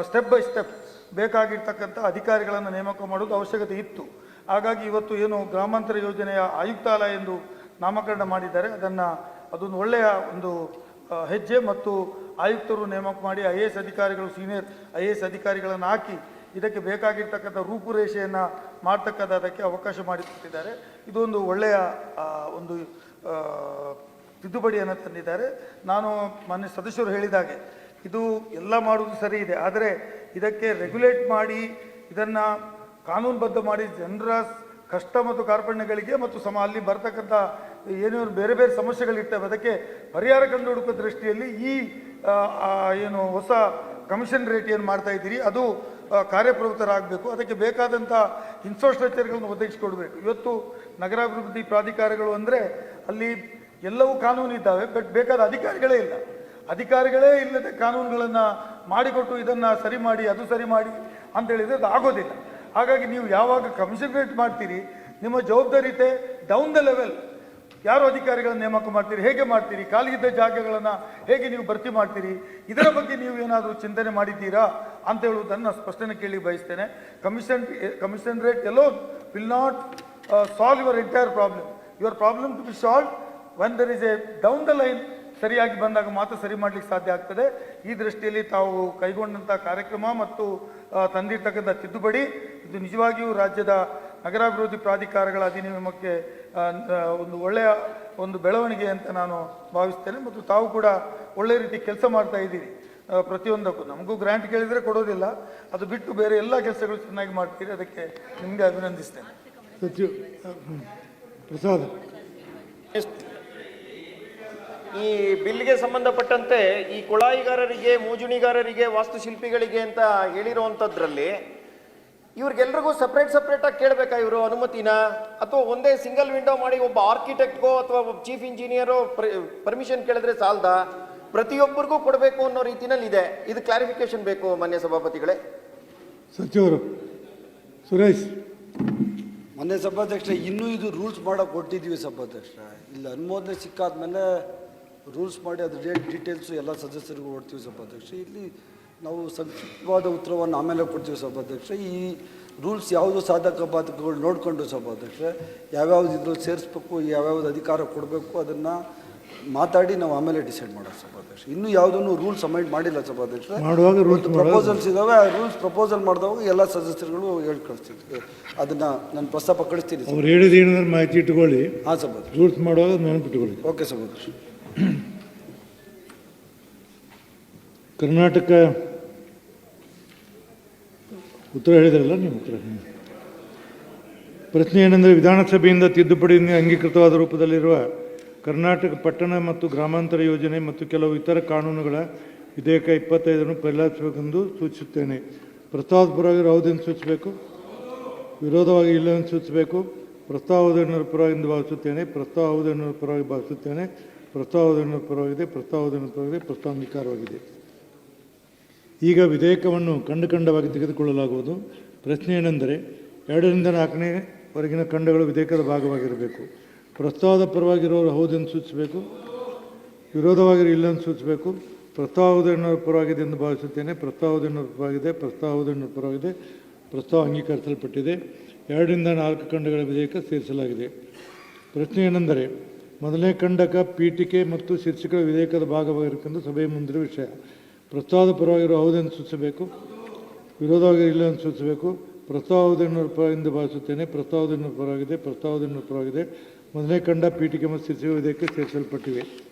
ಸ್ಟೆಪ್ ಬೈ ಸ್ಟೆಪ್ ಬೇಕಾಗಿರ್ತಕ್ಕಂಥ ಅಧಿಕಾರಿಗಳನ್ನು ನೇಮಕ ಮಾಡೋದು ಅವಶ್ಯಕತೆ ಇತ್ತು. ಹಾಗಾಗಿ ಇವತ್ತು ಏನು ಗ್ರಾಮಾಂತರ ಯೋಜನೆಯ ಆಯುಕ್ತಾಲಯ ಎಂದು ನಾಮಕರಣ ಮಾಡಿದ್ದಾರೆ, ಅದೊಂದು ಒಳ್ಳೆಯ ಒಂದು ಹೆಜ್ಜೆ. ಮತ್ತು ಆಯುಕ್ತರು ನೇಮಕ ಮಾಡಿ IAS ಅಧಿಕಾರಿಗಳು, ಸೀನಿಯರ್ IAS ಅಧಿಕಾರಿಗಳನ್ನು ಹಾಕಿ ಇದಕ್ಕೆ ಬೇಕಾಗಿರ್ತಕ್ಕಂಥ ರೂಪುರೇಷೆಯನ್ನು ಮಾಡ್ತಕ್ಕಂಥದ್ದಕ್ಕೆ ಅವಕಾಶ ಮಾಡಿಕೊಟ್ಟಿದ್ದಾರೆ. ಇದೊಂದು ಒಳ್ಳೆಯ ಒಂದು ತಿದ್ದುಪಡಿಯನ್ನು ತಂದಿದ್ದಾರೆ. ನಾನು ಮಾನ್ಯ ಸದಸ್ಯರು ಹೇಳಿದಾಗೆ ಇದು ಎಲ್ಲ ಮಾಡುವುದು ಸರಿ ಇದೆ, ಆದರೆ ಇದಕ್ಕೆ ರೆಗ್ಯುಲೇಟ್ ಮಾಡಿ ಇದನ್ನು ಕಾನೂನುಬದ್ಧ ಮಾಡಿ ಜನರ ಕಷ್ಟ ಮತ್ತು ಕಾರ್ಪಣ್ಯಗಳಿಗೆ ಮತ್ತು ಅಲ್ಲಿ ಬರ್ತಕ್ಕಂಥ ಏನೇನು ಬೇರೆ ಬೇರೆ ಸಮಸ್ಯೆಗಳಿರ್ತವೆ ಅದಕ್ಕೆ ಪರಿಹಾರ ಕಂಡು ಹುಡುಕೋ ದೃಷ್ಟಿಯಲ್ಲಿ ಈ ಏನು ಹೊಸ ಕಮಿಷನ್ ರೇಟ್ ಏನು ಮಾಡ್ತಾ ಇದ್ದೀರಿ ಅದು ಕಾರ್ಯಪ್ರವೃತ್ತರಾಗಬೇಕು. ಅದಕ್ಕೆ ಬೇಕಾದಂಥ ಇನ್ಫ್ರಾಸ್ಟ್ರಕ್ಚರ್ಗಳನ್ನು ಒದಗಿಸಿಕೊಡ್ಬೇಕು. ಇವತ್ತು ನಗರಾಭಿವೃದ್ಧಿ ಪ್ರಾಧಿಕಾರಗಳು ಅಂದರೆ ಅಲ್ಲಿ ಎಲ್ಲವೂ ಕಾನೂನು ಇದ್ದಾವೆ, ಬಟ್ ಬೇಕಾದ ಅಧಿಕಾರಿಗಳೇ ಇಲ್ಲದೆ ಕಾನೂನುಗಳನ್ನು ಮಾಡಿಕೊಟ್ಟು ಇದನ್ನು ಸರಿ ಮಾಡಿ ಅದು ಸರಿ ಮಾಡಿ ಅಂತೇಳಿದರೆ ಅದು ಆಗೋದಿಲ್ಲ. ಹಾಗಾಗಿ ನೀವು ಯಾವಾಗ ಕಮಿಷನ್ ರೇಟ್ ಮಾಡ್ತೀರಿ, ನಿಮ್ಮ ಜವಾಬ್ದಾರಿ ಇದೆ ಡೌನ್ ದ ಲೆವೆಲ್. ಯಾರು ಅಧಿಕಾರಿಗಳನ್ನು ನೇಮಕ ಮಾಡ್ತೀರಿ, ಹೇಗೆ ಮಾಡ್ತೀರಿ, ಖಾಲಿ ಇದ್ದ ಜಾಗಗಳನ್ನು ಹೇಗೆ ನೀವು ಭರ್ತಿ ಮಾಡ್ತೀರಿ, ಇದರ ಬಗ್ಗೆ ನೀವು ಏನಾದರೂ ಚಿಂತನೆ ಮಾಡಿದ್ದೀರಾ ಅಂತ ಹೇಳುವುದನ್ನು ಸ್ಪಷ್ಟನೆ ಕೇಳಿ ಬಯಸ್ತೇನೆ. ಕಮಿಷನ್ ರೇಟ್ ಎಲ್ಲೋ will not solve your entire problem. Your problem to be solve when there is a down the line ಸರಿಯಾಗಿ ಬಂದಾಗ ಮಾತ್ರ ಸರಿ ಮಾಡಲಿಕ್ಕೆ ಸಾಧ್ಯ ಆಗ್ತದೆ. ಈ ದೃಷ್ಟಿಯಲ್ಲಿ ತಾವು ಕೈಗೊಂಡಂಥ ಕಾರ್ಯಕ್ರಮ ಮತ್ತು ತಂದಿರ್ತಕ್ಕಂಥ ತಿದ್ದುಪಡಿ ಇದು ನಿಜವಾಗಿಯೂ ರಾಜ್ಯದ ನಗರಾಭಿವೃದ್ಧಿ ಪ್ರಾಧಿಕಾರಗಳ ಅಧಿನಿಯಮಕ್ಕೆ ಒಂದು ಒಳ್ಳೆಯ ಒಂದು ಬೆಳವಣಿಗೆ ಅಂತ ನಾನು ಭಾವಿಸ್ತೇನೆ. ಮತ್ತು ತಾವು ಕೂಡ ಒಳ್ಳೆಯ ರೀತಿ ಕೆಲಸ ಮಾಡ್ತಾ ಇದ್ದೀರಿ. ಪ್ರತಿಯೊಂದಕ್ಕೂ ನಮಗೂ ಗ್ರ್ಯಾಂಟ್ ಕೇಳಿದರೆ ಕೊಡೋದಿಲ್ಲ, ಅದು ಬಿಟ್ಟು ಬೇರೆ ಎಲ್ಲ ಕೆಲಸಗಳು ಚೆನ್ನಾಗಿ ಮಾಡ್ತೀರಿ, ಅದಕ್ಕೆ ನಿಮಗೆ ಅಭಿನಂದಿಸ್ತೇನೆ. ಪ್ರಸಾದ್, ಈ ಬಿಲ್ಗೆ ಸಂಬಂಧಪಟ್ಟಂತೆ ಈ ಕುಳಾಯಿಗಾರರಿಗೆ, ಮೂಜುಣಿಗಾರರಿಗೆ, ವಾಸ್ತುಶಿಲ್ಪಿಗಳಿಗೆ ಅಂತ ಹೇಳಿರುವಂಥದ್ರಲ್ಲಿ ಇವ್ರಿಗೆಲ್ರಿಗೂ ಸಪ್ರೇಟ್ ಆಗಿ ಕೇಳಬೇಕಾ ಇವರು ಅನುಮತಿನ, ಅಥವಾ ಒಂದೇ ಸಿಂಗಲ್ ವಿಂಡೋ ಮಾಡಿ ಒಬ್ಬ ಆರ್ಕಿಟೆಕ್ಟ್ಗೋ ಅಥವಾ ಒಬ್ಬ ಚೀಫ್ ಇಂಜಿನಿಯರೋ ಪರ್ಮಿಷನ್ ಕೇಳಿದ್ರೆ ಸಾಲದ, ಪ್ರತಿಯೊಬ್ಬರಿಗೂ ಕೊಡಬೇಕು ಅನ್ನೋ ರೀತಿನಲ್ಲಿ ಇದೆ. ಇದು ಕ್ಲಾರಿಫಿಕೇಶನ್ ಬೇಕು ಮಾನ್ಯ ಸಭಾಪತಿಗಳೇ. ಸಚಿವರು ಸುರೇಶ್. ಮೊನ್ನೆ ಸಭಾಧ್ಯಕ್ಷ ಇನ್ನೂ ಇದು ರೂಲ್ಸ್ ಮಾಡೋಕೆ ಕೊಟ್ಟಿದ್ದೀವಿ ಸಭಾಧ್ಯಕ್ಷ. ಇಲ್ಲಿ ಅನುಮೋದನೆ ಸಿಕ್ಕಾದ್ಮೇಲೆ ರೂಲ್ಸ್ ಮಾಡಿ ಅದ್ರ ಡೀಟೇಲ್ಸು ಎಲ್ಲ ಸದಸ್ಯರಿಗೂ ಕೊಡ್ತೀವಿ ಸಭಾಧ್ಯಕ್ಷ. ಇಲ್ಲಿ ನಾವು ಸಂಕ್ಷಿಪ್ತವಾದ ಉತ್ತರವನ್ನು ಆಮೇಲೆ ಕೊಡ್ತೀವಿ ಸಭಾಧ್ಯಕ್ಷ. ಈ ರೂಲ್ಸ್ ಯಾವುದು ಸಾಧಕ ಬಾಧಕಗಳು ನೋಡಿಕೊಂಡು ಸಭಾಧ್ಯಕ್ಷ ಯಾವ್ಯಾವ್ದು ಇದ್ರಲ್ಲಿ ಸೇರಿಸ್ಬೇಕು, ಯಾವ್ಯಾವ್ದು ಅಧಿಕಾರ ಕೊಡಬೇಕು ಅದನ್ನು ಮಾತಾಡಿ ನಾವು ಆಮೇಲೆ ಡಿಸೈಡ್ ಮಾಡೋದು ಸಭಾಧ್ಯಕ್ಷ. ಇನ್ನೂ ಯಾವುದನ್ನು ರೂಲ್ಸ್ ಅಮೈಂಡ್ ಮಾಡಿಲ್ಲ ಸಭಾಧ್ಯಕ್ಷ. ಮಾಡುವಾಗ ರೂಲ್ಸ್ ಪ್ರಪೋಸಲ್ಸ್ ಇದಾವೆ, ಆ ರೂಲ್ಸ್ ಪ್ರಪೋಸಲ್ ಮಾಡಿದವಾಗ ಎಲ್ಲ ಸದಸ್ಯರುಗಳು ಹೇಳಿ ಕಳಿಸ್ತೀವಿ. ಅದನ್ನ ನಾನು ಪ್ರಸ್ತಾಪ ಕಳಿಸ್ತೀನಿ. ಅವ್ರು ಹೇಳಿದ ಏನಾದ್ರು ಮಾಹಿತಿ ಇಟ್ಕೊಳ್ಳಿ. ಹಾಂ ಸಭಾಧ್ಯಕ್ಷ. ರೂಲ್ಸ್ ಮಾಡುವಾಗ ನೆನಪಿಟ್ಕೊಳ್ಳಿ. ಓಕೆ ಸಭಾಧ್ಯಕ್ಷ. ಕರ್ನಾಟಕ ಉತ್ತರ ಹೇಳಿದ್ರಲ್ಲ ನೀವು ಉತ್ತರ. ಪ್ರಶ್ನೆ ಏನೆಂದರೆ, ವಿಧಾನಸಭೆಯಿಂದ ತಿದ್ದುಪಡಿಯಿಂದ ಅಂಗೀಕೃತವಾದ ರೂಪದಲ್ಲಿರುವ ಕರ್ನಾಟಕ ಪಟ್ಟಣ ಮತ್ತು ಗ್ರಾಮಾಂತರ ಯೋಜನೆ ಮತ್ತು ಕೆಲವು ಇತರ ಕಾನೂನುಗಳ ವಿಧೇಯಕ 25 ಪರಿಗಣಿಸಬೇಕೆಂದು ಸೂಚಿಸುತ್ತೇನೆ. ಪ್ರಸ್ತಾವದ ಪರವಾಗಿ ಯಾವುದೆಂದು ಸೂಚಿಸಬೇಕು? ವಿರೋಧವಾಗಿ ಇಲ್ಲವೆಂದು ಸೂಚಿಸಬೇಕು. ಪ್ರಸ್ತಾವ ಹೌದೆನ್ನುವ ಪರವಾಗಿ ಎಂದು ಭಾವಿಸುತ್ತೇನೆ. ಪ್ರಸ್ತಾವ ಹೌದೆನ್ನುವ ಪರವಾಗಿ ಭಾವಿಸುತ್ತೇನೆ. ಪ್ರಸ್ತಾವ ಹೌದೆನ್ನುವ ಪರವಾಗಿದೆ. ಪ್ರಸ್ತಾವ ಹೌದೆನ್ನುವ ಪರವಾಗಿದೆ. ಪ್ರಸ್ತಾವ ಅಂಗೀಕಾರವಾಗಿದೆ. ಈಗ ವಿಧೇಯಕವನ್ನು ಖಂಡವಾಗಿ ತೆಗೆದುಕೊಳ್ಳಲಾಗುವುದು. ಪ್ರಶ್ನೆ ಏನೆಂದರೆ, 2ರಿಂದ 4ನೇವರೆಗಿನ ಖಂಡಗಳು ವಿಧೇಯಕದ ಭಾಗವಾಗಿರಬೇಕು. ಪ್ರಸ್ತಾವದ ಪರವಾಗಿರೋರು ಹೌದೆಂದು ಸೂಚಿಸಬೇಕು. ವಿರೋಧವಾಗಿ ಇಲ್ಲವೆಂದು ಸೂಚಿಸಬೇಕು. ಪ್ರಸ್ತಾವ ಹೌದೆನ್ನುವ ಪರವಾಗಿದೆ ಎಂದು ಭಾವಿಸುತ್ತೇನೆ. ಪ್ರಸ್ತಾವ ಹೌದೆನ್ನುವ ಪರವಾಗಿದೆ. ಪ್ರಸ್ತಾವ ಹೌದೆನ್ನುವ ಪರವಾಗಿದೆ. ಪ್ರಸ್ತಾವ ಅಂಗೀಕರಿಸಲ್ಪಟ್ಟಿದೆ. 2ರಿಂದ 4 ಖಂಡಗಳ ವಿಧೇಯಕ ಸೇರಿಸಲಾಗಿದೆ. ಪ್ರಶ್ನೆ ಏನೆಂದರೆ, ಮೊದಲನೇ ಖಂಡಕ ಪೀಠಿಕೆ ಮತ್ತು ಶೀರ್ಷಿಕೆಗಳ ವಿಧೇಯಕದ ಭಾಗವಾಗಿರಬೇಕೆಂದು ಸಭೆಯ ಮುಂದಿರುವ ವಿಷಯ. ಪ್ರಸ್ತಾವದ ಪರವಾಗಿರುವ ಹೌದೆಂದು ಸೂಚಿಸಬೇಕು. ವಿರೋಧವಾಗಿ ಇಲ್ಲವೆಂದು ಸೂಚಿಸಬೇಕು. ಪ್ರಸ್ತಾವ ಹೌದೆನ್ನುವ ಪರವಾಗಿ ಭಾವಿಸುತ್ತೇನೆ. ಪ್ರಸ್ತಾವ ಹೌದೆನ್ನುವ ಪರವಾಗಿದೆ. ಪ್ರಸ್ತಾವ ಹೌದೆನ್ನುವ ಪರವಾಗಿದೆ. ಮೊದಲನೇ ಖಂಡ ಪೀಠಿಕೆ ಮತ್ತು ಶೀರ್ಷಿಕೆ ವಿಧೇಯಕ ಸೇರಿಸಲ್ಪಟ್ಟಿವೆ.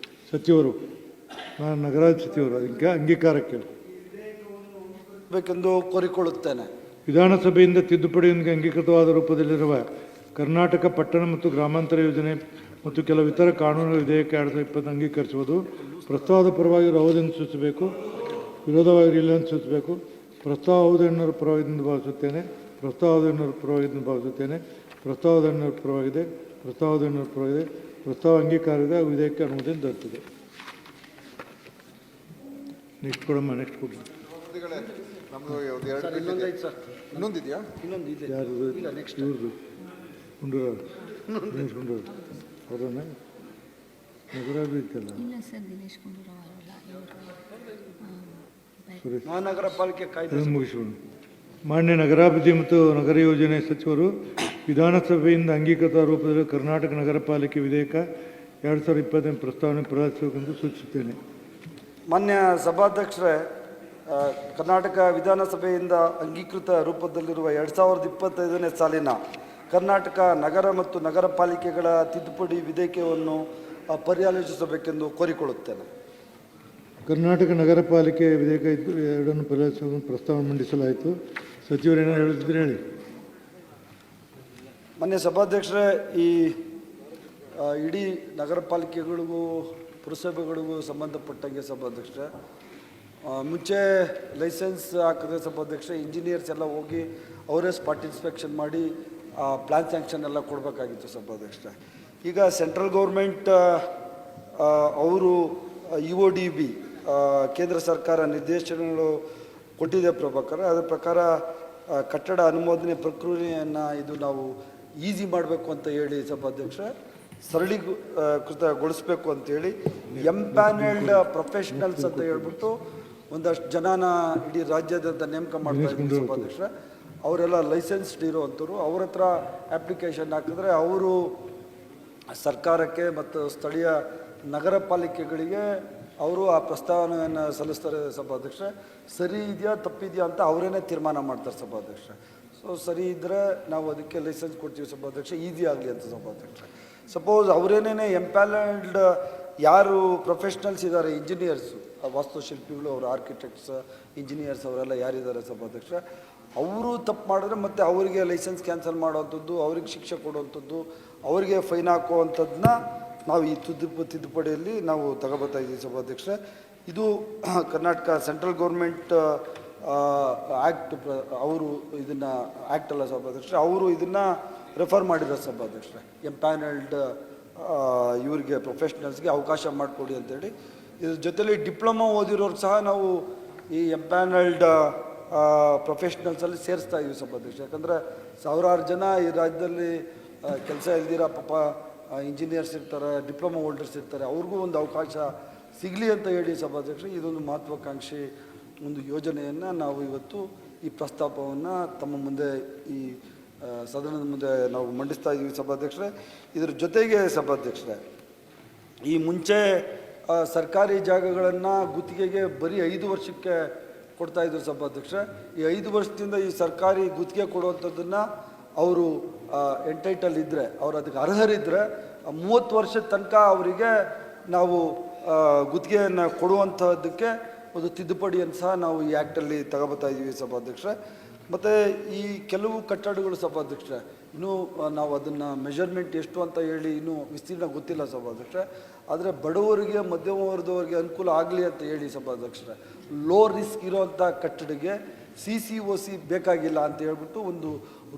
ಸಚಿವರು, ನಾನು ನಗರಾಭಿವೃದ್ಧಿ ಸಚಿವರು, ಅದಕ್ಕೆ ಅಂಗೀಕಾರಕ್ಕೆ ಬೇಕೆಂದು ಕೋರಿಕೊಳ್ಳುತ್ತೇನೆ. ವಿಧಾನಸಭೆಯಿಂದ ತಿದ್ದುಪಡಿಯೊಂದಿಗೆ ಅಂಗೀಕೃತವಾದ ರೂಪದಲ್ಲಿರುವ ಕರ್ನಾಟಕ ಪಟ್ಟಣ ಮತ್ತು ಗ್ರಾಮಾಂತರ ಯೋಜನೆ ಮತ್ತು ಕೆಲವು ಇತರ ಕಾನೂನುಗಳ ವಿಧೇಯಕ 2020 ಅಂಗೀಕರಿಸುವುದು. ಪ್ರಸ್ತಾವದ ಪರವಾಗಿರುವ ಹೌದೆಂದು ಸೂಚಿಸಬೇಕು. ವಿರೋಧವಾಗಿ ಇಲ್ಲವೆಂದು ಸೂಚಿಸಬೇಕು. ಪ್ರಸ್ತಾವ ಹೌದೆನ್ನುವ ಪರವಾಗಿದ್ದು ಭಾವಿಸುತ್ತೇನೆ. ಪ್ರಸ್ತಾವ ಹೌದೆನ್ನುವ ಪರವಾಗಿದ್ದು ಭಾವಿಸುತ್ತೇನೆ. ಪ್ರಸ್ತಾವ ಹೌದೆನ್ನುವ ಪರವಾಗಿದೆ. ಪ್ರಸ್ತಾವ ಹೌದೆನ್ನುವ ಪರವಾಗಿದೆ. ಪ್ರಸ್ತಾವ ಅಂಗೀಕಾರವಿದೆ. ಆ ವಿಧೇಯಕ ಅನುಮೋದನೆ ದೊರೆತಿದೆ. ನೆಕ್ಸ್ಟ್ ಕೊಡಮ್ಮ. ನೆಕ್ಸ್ಟ್ ಕೊಡಿ. ಇನ್ನೊಂದಿದೆಯಾ? ಯಾರು ಇವ್ರದ್ದು ಗುಂಡೂರಾವ್, ದಿನೇಶ್ ಗುಂಡೂರಾವ್ ಅವರನ್ನ ನಗರಾಭಿವೃದ್ಧಿ ಅಲ್ಲ, ಇಲ್ಲ ಸರ್, ದಿನೇಶ್ ಗುಂಡೂರಾವ್ ಅವರಲ್ಲ, ಸುರೇಶ್ ಮಹಾನಗರ ಪಾಲಿಕೆ ಕಾಯ್ದೆ ಮುಗಿಸೋಣ. ಮಾನ್ಯ ನಗರಾಭಿವೃದ್ಧಿ ಮತ್ತು ನಗರ ಯೋಜನೆ ಸಚಿವರು ವಿಧಾನಸಭೆಯಿಂದ ಅಂಗೀಕೃತ ರೂಪದಲ್ಲಿ ಕರ್ನಾಟಕ ನಗರ ಪಾಲಿಕೆ ವಿಧೇಯಕ 2020 ಪ್ರಸ್ತಾವನೆ ಪ್ರದರ್ಶಿಸಬೇಕೆಂದು ಸೂಚಿಸುತ್ತೇನೆ. ಮಾನ್ಯ ಸಭಾಧ್ಯಕ್ಷರೇ, ಕರ್ನಾಟಕ ವಿಧಾನಸಭೆಯಿಂದ ಅಂಗೀಕೃತ ರೂಪದಲ್ಲಿರುವ 2025ನೇ ಸಾಲಿನ ಕರ್ನಾಟಕ ನಗರ ಮತ್ತು ನಗರ ಪಾಲಿಕೆಗಳ ತಿದ್ದುಪಡಿ ವಿಧೇಯಕವನ್ನು ಪರ್ಯಾಲೋಚಿಸಬೇಕೆಂದು ಕೋರಿಕೊಳ್ಳುತ್ತೇನೆ. ಕರ್ನಾಟಕ ನಗರ ಪಾಲಿಕೆ ವಿಧೇಯಕ 2 ಪರಿಗಣಿಸುವ ಪ್ರಸ್ತಾವನೆ ಮಂಡಿಸಲಾಯಿತು. ಸಚಿವರು ಏನೋ ಹೇಳಿದ್ರೆ ಹೇಳಿ. ಮಾನ್ಯ ಸಭಾಧ್ಯಕ್ಷರೇ, ಈ ಇಡೀ ನಗರ ಪಾಲಿಕೆಗಳಿಗೂ ಪುರಸಭೆಗಳಿಗೂ ಸಂಬಂಧಪಟ್ಟಂಗೆ ಸಭಾಧ್ಯಕ್ಷರೇ, ಮುಂಚೆ ಲೈಸೆನ್ಸ್ ಹಾಕಿದ್ರೆ ಸಭಾಧ್ಯಕ್ಷರೇ ಇಂಜಿನಿಯರ್ಸ್ ಎಲ್ಲ ಹೋಗಿ ಅವರೇ ಸ್ಪಾಟ್ ಇನ್ಸ್ಪೆಕ್ಷನ್ ಮಾಡಿ ಪ್ಲ್ಯಾನ್ ಸ್ಯಾಂಕ್ಷನ್ ಎಲ್ಲ ಕೊಡಬೇಕಾಗಿತ್ತು ಸಭಾಧ್ಯಕ್ಷರೇ. ಈಗ ಸೆಂಟ್ರಲ್ ಗೌರ್ಮೆಂಟ್ ಅವರು EODB ಕೇಂದ್ರ ಸರ್ಕಾರ ನಿರ್ದೇಶನಗಳು ಕೊಟ್ಟಿದೆ ಪ್ರಭಾಕರ. ಅದರ ಪ್ರಕಾರ ಕಟ್ಟಡ ಅನುಮೋದನೆ ಪ್ರಕ್ರಿಯೆಯನ್ನು ಇದು ನಾವು ಈಸಿ ಮಾಡಬೇಕು ಅಂತ ಹೇಳಿ ಸಭಾಧ್ಯಕ್ಷರೇ ಸರಳೀಕೃತಗೊಳಿಸಬೇಕು ಅಂತೇಳಿ ಎಂಪ್ಯಾನೆಲ್ಡ್ ಪ್ರೊಫೆಷ್ನಲ್ಸ್ ಅಂತ ಹೇಳ್ಬಿಟ್ಟು ಒಂದಷ್ಟು ಜನನ ಇಡೀ ರಾಜ್ಯದ ನೇಮಕ ಮಾಡ್ತಾ ಇದ್ದೀವಿ ಸಭಾಧ್ಯಕ್ಷರೇ. ಅವರೆಲ್ಲ ಲೈಸೆನ್ಸ್ಡ್ ಇರೋವಂಥವ್ರು. ಅವ್ರ ಹತ್ರ ಅಪ್ಲಿಕೇಶನ್ ಹಾಕಿದ್ರೆ ಅವರು ಸರ್ಕಾರಕ್ಕೆ ಮತ್ತು ಸ್ಥಳೀಯ ನಗರ ಪಾಲಿಕೆಗಳಿಗೆ ಅವರು ಆ ಪ್ರಸ್ತಾವನೆಯನ್ನು ಸಲ್ಲಿಸ್ತಾರೆ ಸಭಾಧ್ಯಕ್ಷರೇ. ಸರಿ ಇದೆಯಾ ತಪ್ಪಿದೆಯಾ ಅಂತ ಅವರೇನೆ ತೀರ್ಮಾನ ಮಾಡ್ತಾರೆ ಸಭಾಧ್ಯಕ್ಷರೇ. ಸೊ ಸರಿ ಇದ್ದರೆ ನಾವು ಅದಕ್ಕೆ ಲೈಸೆನ್ಸ್ ಕೊಡ್ತೀವಿ ಸಭಾಧ್ಯಕ್ಷ, ಈಸಿ ಆಗಲಿ ಅಂತ ಸಭಾಧ್ಯಕ್ಷರೇ. ಸಪೋಸ್ ಅವರೇನೇ ಎಂಪ್ಯಾನಲ್ಡ್ ಯಾರು ಪ್ರೊಫೆಷ್ನಲ್ಸ್ ಇದ್ದಾರೆ, ಇಂಜಿನಿಯರ್ಸು, ವಾಸ್ತುಶಿಲ್ಪಿಗಳು, ಅವರು ಆರ್ಕಿಟೆಕ್ಟ್ಸ್, ಇಂಜಿನಿಯರ್ಸ್ ಅವರೆಲ್ಲ ಯಾರಿದ್ದಾರೆ ಸಭಾಧ್ಯಕ್ಷ, ಅವರು ತಪ್ಪು ಮಾಡಿದ್ರೆ ಮತ್ತು ಅವರಿಗೆ ಲೈಸೆನ್ಸ್ ಕ್ಯಾನ್ಸಲ್ ಮಾಡೋವಂಥದ್ದು, ಅವ್ರಿಗೆ ಶಿಕ್ಷೆ ಕೊಡುವಂಥದ್ದು, ಅವರಿಗೆ ಫೈನ್ ಹಾಕುವಂಥದ್ದನ್ನ ನಾವು ಈ ತಿದ್ದುಪಡಿಯಲ್ಲಿ ನಾವು ತಗೋಬರ್ತಾ ಇದ್ದೀವಿ ಸಭಾಧ್ಯಕ್ಷ. ಇದು ಕರ್ನಾಟಕ ಸೆಂಟ್ರಲ್ ಗೌರ್ಮೆಂಟ್ ಆ್ಯಕ್ಟ್ ಅವರು ಇದನ್ನು ಆ್ಯಕ್ಟ್ ಅಲ್ಲ ಸಭಾಧ್ಯಕ್ಷ, ಅವರು ಇದನ್ನು ರೆಫರ್ ಮಾಡಿದ್ದಾರೆ ಸಭಾಧ್ಯಕ್ಷರೇ. ಎಂಪ್ಯಾನಲ್ಡ್ ಇವರಿಗೆ ಪ್ರೊಫೆಷ್ನಲ್ಸ್ಗೆ ಅವಕಾಶ ಮಾಡಿಕೊಡಿ ಅಂತೇಳಿ. ಇದ್ರ ಜೊತೆಲಿ ಡಿಪ್ಲೊಮಾ ಓದಿರೋರು ಸಹ ನಾವು ಈ ಎಂಪ್ಯಾನಲ್ಡ್ ಪ್ರೊಫೆಷ್ನಲ್ಸಲ್ಲಿ ಸೇರಿಸ್ತಾ ಇದ್ದೀವಿ ಸಭಾಧ್ಯಕ್ಷ. ಯಾಕಂದರೆ ಸಾವಿರಾರು ಜನ ಈ ರಾಜ್ಯದಲ್ಲಿ ಕೆಲಸ ಇಲ್ದಿರ ಪಾಪ ಇಂಜಿನಿಯರ್ಸ್ ಇರ್ತಾರೆ, ಡಿಪ್ಲೊಮಾ ಹೋಲ್ಡರ್ಸ್ ಇರ್ತಾರೆ, ಅವ್ರಿಗೂ ಒಂದು ಅವಕಾಶ ಸಿಗಲಿ ಅಂತ ಹೇಳಿ ಸಭಾಧ್ಯಕ್ಷ ಇದೊಂದು ಮಹತ್ವಾಕಾಂಕ್ಷಿ ಒಂದು ಯೋಜನೆಯನ್ನು ನಾವು ಇವತ್ತು ಈ ಪ್ರಸ್ತಾಪವನ್ನು ತಮ್ಮ ಮುಂದೆ ಈ ಸದನದ ಮುಂದೆ ನಾವು ಮಂಡಿಸ್ತಾ ಇದ್ದೀವಿ ಸಭಾಧ್ಯಕ್ಷರೇ. ಇದ್ರ ಜೊತೆಗೆ ಸಭಾಧ್ಯಕ್ಷರೇ ಈ ಮುಂಚೆ ಸರ್ಕಾರಿ ಜಾಗಗಳನ್ನು ಗುತ್ತಿಗೆಗೆ ಬರೀ 5 ವರ್ಷಕ್ಕೆ ಕೊಡ್ತಾ ಇದ್ರು ಸಭಾಧ್ಯಕ್ಷ. ಈ 5 ವರ್ಷದಿಂದ ಈ ಸರ್ಕಾರಿ ಗುತ್ತಿಗೆ ಕೊಡುವಂಥದ್ದನ್ನು ಅವರು ಎಂಟೈಟಲ್ ಇದ್ದರೆ, ಅವರು ಅದಕ್ಕೆ ಅರ್ಹರಿದ್ದರೆ 30 ವರ್ಷದ ತನಕ ಅವರಿಗೆ ನಾವು ಗುತ್ತಿಗೆಯನ್ನು ಕೊಡುವಂಥದ್ದಕ್ಕೆ ಒಂದು ತಿದ್ದುಪಡಿಯನ್ನು ಸಹ ನಾವು ಈ ಆ್ಯಕ್ಟಲ್ಲಿ ತಗೋಬರ್ತಾ ಇದ್ದೀವಿ ಸಭಾಧ್ಯಕ್ಷರೇ. ಮತ್ತು ಈ ಕೆಲವು ಕಟ್ಟಡಗಳು ಸಭಾಧ್ಯಕ್ಷರೇ ಇನ್ನೂ ನಾವು ಅದನ್ನು ಮೆಜರ್ಮೆಂಟ್ ಎಷ್ಟು ಅಂತ ಹೇಳಿ ಇನ್ನೂ ವಿಸ್ತೀರ್ಣ ಗೊತ್ತಿಲ್ಲ ಸಭಾಧ್ಯಕ್ಷರೇ. ಆದರೆ ಬಡವರಿಗೆ ಮಧ್ಯಮ ವರ್ಗದವರಿಗೆ ಅನುಕೂಲ ಆಗಲಿ ಅಂತ ಹೇಳಿ ಸಭಾಧ್ಯಕ್ಷರೇ, ಲೋ ರಿಸ್ಕ್ ಇರೋವಂಥ ಕಟ್ಟಡಕ್ಕೆ CCOC ಬೇಕಾಗಿಲ್ಲ ಅಂತ ಹೇಳ್ಬಿಟ್ಟು ಒಂದು